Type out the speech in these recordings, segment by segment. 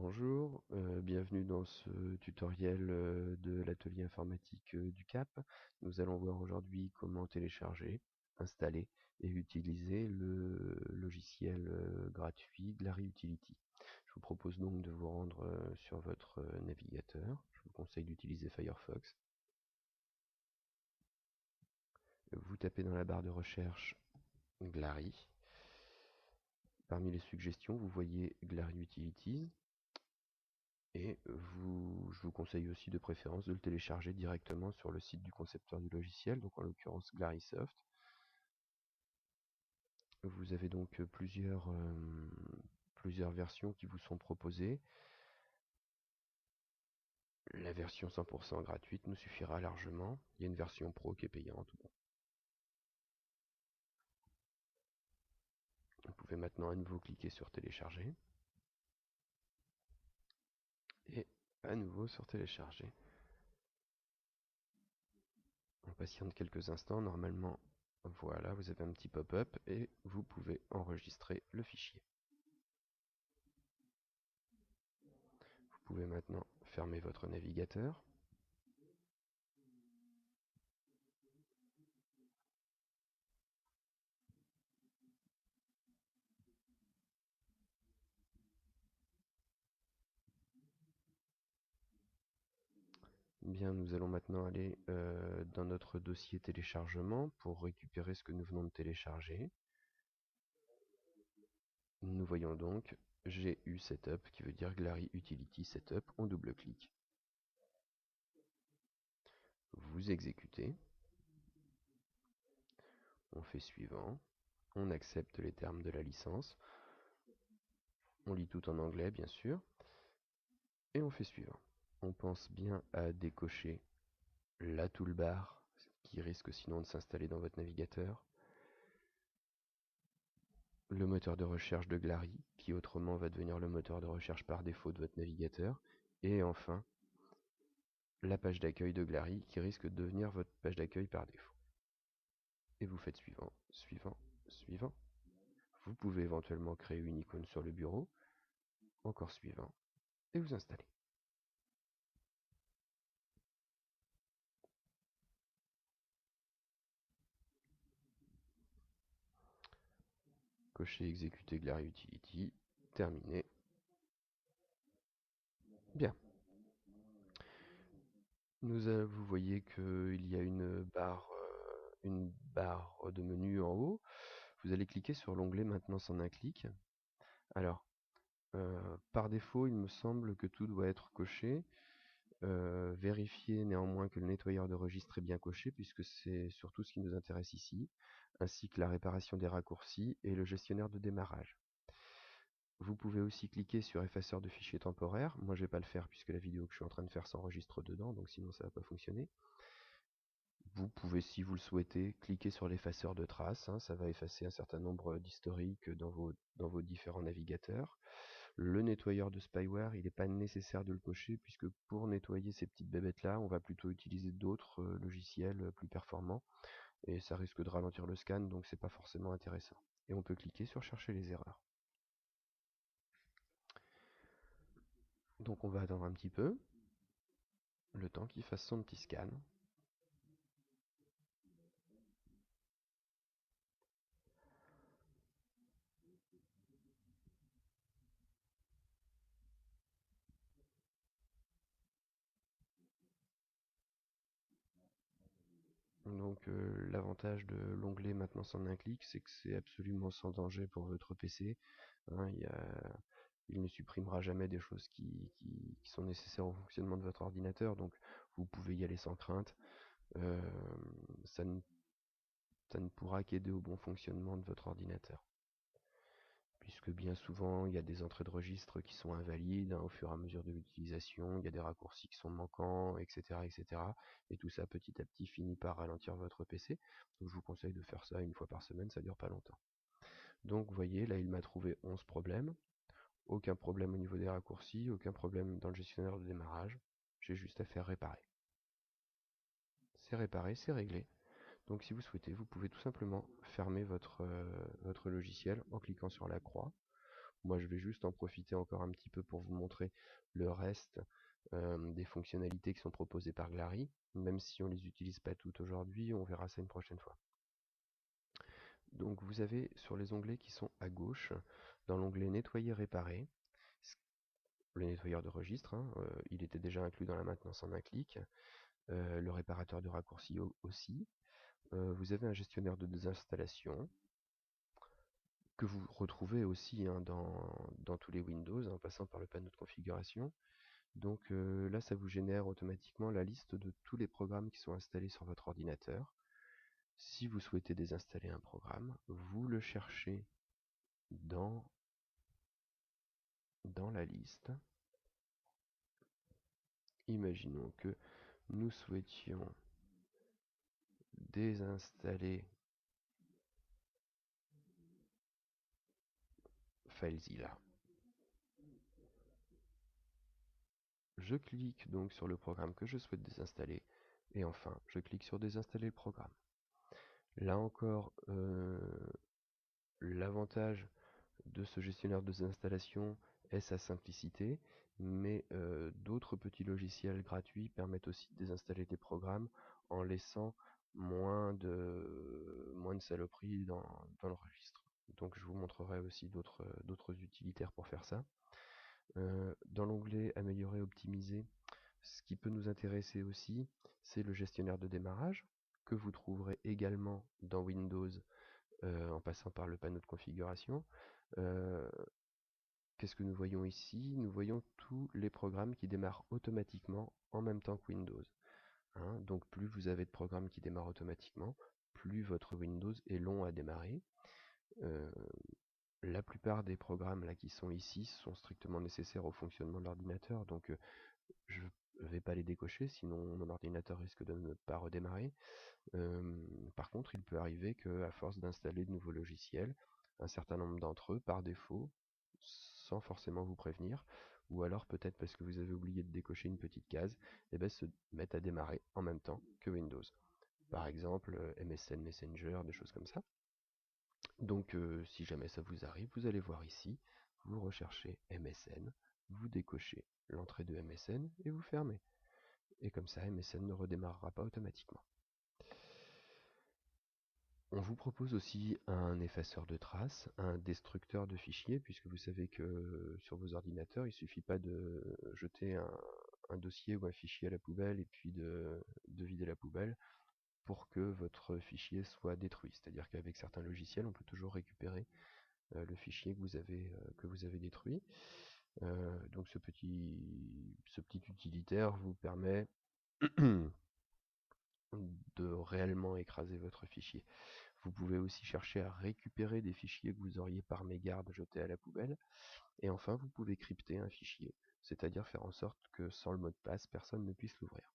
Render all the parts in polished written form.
Bonjour, bienvenue dans ce tutoriel de l'atelier informatique du CAP. Nous allons voir aujourd'hui comment télécharger, installer et utiliser le logiciel gratuit Glary Utility. Je vous propose donc de vous rendre sur votre navigateur. Je vous conseille d'utiliser Firefox. Vous tapez dans la barre de recherche Glary. Parmi les suggestions, vous voyez Glary Utilities. Et je vous conseille aussi de préférence de le télécharger directement sur le site du concepteur du logiciel, donc en l'occurrence Glarysoft. Vous avez donc plusieurs versions qui vous sont proposées. La version 100% gratuite nous suffira largement. Il y a une version pro qui est payante. Vous pouvez maintenant à nouveau cliquer sur télécharger. Et à nouveau sur télécharger. On patiente quelques instants. Normalement, voilà, vous avez un petit pop-up et vous pouvez enregistrer le fichier. Vous pouvez maintenant fermer votre navigateur. Bien, nous allons maintenant aller dans notre dossier téléchargement pour récupérer ce que nous venons de télécharger. Nous voyons donc GU Setup qui veut dire Glary Utility Setup. On double-clique. Vous exécutez. On fait suivant. On accepte les termes de la licence. On lit tout en anglais, bien sûr. Et on fait suivant. On pense bien à décocher la toolbar qui risque sinon de s'installer dans votre navigateur. Le moteur de recherche de Glary, qui autrement va devenir le moteur de recherche par défaut de votre navigateur, et enfin la page d'accueil de Glary, qui risque de devenir votre page d'accueil par défaut. Et vous faites suivant, suivant, suivant. Vous pouvez éventuellement créer une icône sur le bureau, encore suivant, et vous installez. Cochez exécuter Glary Utility, terminé. Bien. Vous voyez qu'il y a une barre de menu en haut. Vous allez cliquer sur l'onglet Maintenance en un clic. Alors, par défaut, il me semble que tout doit être coché. Vérifiez néanmoins que le nettoyeur de registre est bien coché, puisque c'est surtout ce qui nous intéresse ici, ainsi que la réparation des raccourcis et le gestionnaire de démarrage. Vous pouvez aussi cliquer sur effaceur de fichiers temporaires. Moi, je ne vais pas le faire puisque la vidéo que je suis en train de faire s'enregistre dedans, donc sinon ça ne va pas fonctionner. Vous pouvez, si vous le souhaitez, cliquer sur l'effaceur de traces. Ça va effacer un certain nombre d'historiques dans vos différents navigateurs. Le nettoyeur de spyware, il n'est pas nécessaire de le cocher, puisque pour nettoyer ces petites bébêtes-là, on va plutôt utiliser d'autres logiciels plus performants, et ça risque de ralentir le scan, donc c'est pas forcément intéressant. Et on peut cliquer sur chercher les erreurs. Donc on va attendre un petit peu, le temps qu'il fasse son petit scan. Donc l'avantage de l'onglet Maintenance en un clic, c'est que c'est absolument sans danger pour votre PC. Il ne supprimera jamais des choses qui sont nécessaires au fonctionnement de votre ordinateur, donc vous pouvez y aller sans crainte. Ça ne pourra qu'aider au bon fonctionnement de votre ordinateur. Puisque bien souvent, il y a des entrées de registre qui sont invalides au fur et à mesure de l'utilisation, il y a des raccourcis qui sont manquants, etc., etc. Et tout ça, petit à petit, finit par ralentir votre PC. Donc je vous conseille de faire ça une fois par semaine, ça dure pas longtemps. Donc vous voyez, là, il m'a trouvé 11 problèmes. Aucun problème au niveau des raccourcis, aucun problème dans le gestionnaire de démarrage. J'ai juste à faire réparer. C'est réparé, c'est réglé. Donc si vous souhaitez, vous pouvez tout simplement fermer votre logiciel en cliquant sur la croix. Moi, je vais juste en profiter encore un petit peu pour vous montrer le reste des fonctionnalités qui sont proposées par Glary. Même si on les utilise pas toutes aujourd'hui, on verra ça une prochaine fois. Donc vous avez sur les onglets qui sont à gauche, dans l'onglet Nettoyer, réparer, le nettoyeur de registre, hein, il était déjà inclus dans la maintenance en un clic, le réparateur de raccourcis aussi. Vous avez un gestionnaire de désinstallation, que vous retrouvez aussi hein, dans tous les Windows, en passant par le panneau de configuration. Donc là, ça vous génère automatiquement la liste de tous les programmes qui sont installés sur votre ordinateur. Si vous souhaitez désinstaller un programme, vous le cherchez dans la liste. Imaginons que nous souhaitions désinstaller FileZilla. Je clique donc sur le programme que je souhaite désinstaller et enfin je clique sur désinstaller le programme. Là encore, l'avantage de ce gestionnaire de désinstallation est sa simplicité, mais d'autres petits logiciels gratuits permettent aussi de désinstaller des programmes en laissant moins de saloperies dans le registre. Donc je vous montrerai aussi d'autres utilitaires pour faire ça. Dans l'onglet Améliorer, optimiser, ce qui peut nous intéresser aussi, c'est le gestionnaire de démarrage, que vous trouverez également dans Windows en passant par le panneau de configuration. Qu'est-ce que nous voyons ici? Nous voyons tous les programmes qui démarrent automatiquement en même temps que Windows. Hein, donc plus vous avez de programmes qui démarrent automatiquement, plus votre Windows est long à démarrer. La plupart des programmes là qui sont ici sont strictement nécessaires au fonctionnement de l'ordinateur, donc je ne vais pas les décocher, sinon mon ordinateur risque de ne pas redémarrer. Par contre, il peut arriver qu'à force d'installer de nouveaux logiciels, un certain nombre d'entre eux, par défaut, sans forcément vous prévenir, ou alors peut-être parce que vous avez oublié de décocher une petite case, se mettent à démarrer en même temps que Windows. Par exemple, MSN Messenger, des choses comme ça. Donc si jamais ça vous arrive, vous allez voir ici, vous recherchez MSN, vous décochez l'entrée de MSN et vous fermez. Et comme ça, MSN ne redémarrera pas automatiquement. On vous propose aussi un effaceur de traces, un destructeur de fichiers, puisque vous savez que sur vos ordinateurs, il ne suffit pas de jeter un dossier ou un fichier à la poubelle et puis de vider la poubelle pour que votre fichier soit détruit. C'est-à-dire qu'avec certains logiciels, on peut toujours récupérer le fichier que vous avez détruit. Donc ce petit utilitaire vous permet de réellement écraser votre fichier. Vous pouvez aussi chercher à récupérer des fichiers que vous auriez par mégarde jetés à la poubelle. Et enfin, vous pouvez crypter un fichier, c'est-à-dire faire en sorte que sans le mot de passe, personne ne puisse l'ouvrir.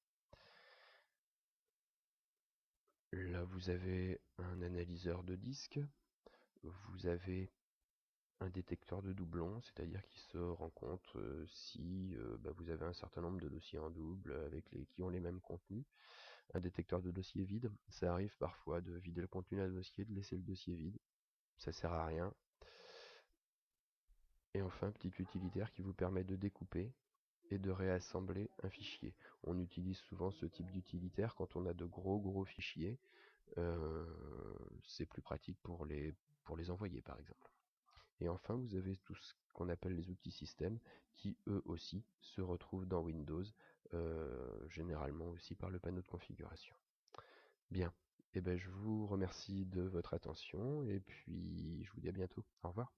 Là, vous avez un analyseur de disque, vous avez un détecteur de doublons, c'est-à-dire qui se rend compte si vous avez un certain nombre de dossiers en double qui ont les mêmes contenus. Un détecteur de dossiers vides, ça arrive parfois de vider le contenu d'un dossier, de laisser le dossier vide, ça sert à rien. Et enfin, petit utilitaire qui vous permet de découper et de réassembler un fichier. On utilise souvent ce type d'utilitaire quand on a de gros fichiers. C'est plus pratique pour les envoyer par exemple. Et enfin, vous avez tout ce qu'on appelle les outils système qui eux aussi se retrouvent dans Windows, généralement aussi par le panneau de configuration. Bien, je vous remercie de votre attention et puis je vous dis à bientôt. Au revoir.